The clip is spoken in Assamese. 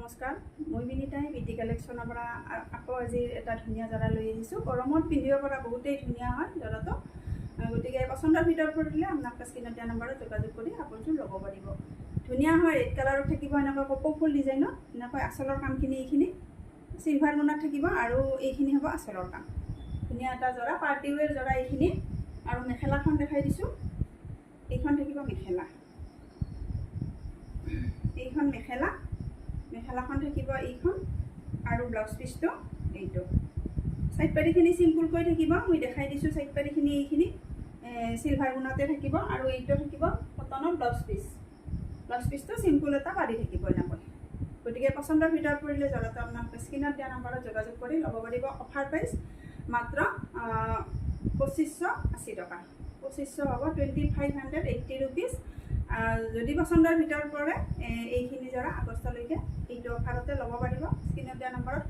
নমস্কাৰ, মই বিনীতাই বিটি কালেকশ্যনৰ পৰা আকৌ আজি এটা ধুনীয়া জৰা লৈ আহিছোঁ। গৰমত পিন্ধিব পৰা বহুতেই ধুনীয়া হয় জৰাটো। গতিকে পচন্দৰ ভিতৰত পৰিলে আপোনাক স্ক্ৰীনত দিয়া নম্বৰত যোগাযোগ কৰি কাপোৰযোৰ ল'ব পাৰিব। ধুনীয়া হয়, ৰেড কালাৰত থাকিব, এনেকৈ কপৌ ফুল ডিজাইনত, এনেকৈ আঁচলৰ কামখিনি এইখিনি চিলভাৰ গুণত থাকিব আৰু এইখিনি হ'ব আঁচলৰ কাম। ধুনীয়া এটা জৰা, পাৰ্টি ৱেৰ জৰা এইখিনি। আৰু মেখেলাখন দেখাই দিছোঁ, এইখন থাকিব মেখেলা। এইখন মেখেলা, মেখেলাখন থাকিব এইখন আৰু ব্লাউজ পিচটো এইটো। চাইড পাৰিখিনি চিম্পুলকৈ থাকিব, মই দেখাই দিছোঁ। চাইড পাৰিখিনি এইখিনি চিলভাৰ গুণতে থাকিব আৰু এইটো থাকিব কটনৰ ব্লাউজ পিচ। ব্লাউজ পিচটো চিম্পুল এটা পাৰি থাকিব এনেকৈ। গতিকে পচন্দৰ ভিতৰত পৰিলে জৰাটো আপোনাক স্ক্ৰীনত দিয়া নম্বৰত যোগাযোগ কৰি ল'ব পাৰিব। অফাৰ প্ৰাইচ মাত্ৰ 2580 টকা। 2500 হ'ব, 2580 ৰুপিজ। যদি পচন্দৰ ভিতৰত পৰে এইখিনি জৰা আগষ্টলৈকে এইটো অফাৰতে ল'ব পাৰিব। স্ক্ৰীনত দিয়া নম্বৰত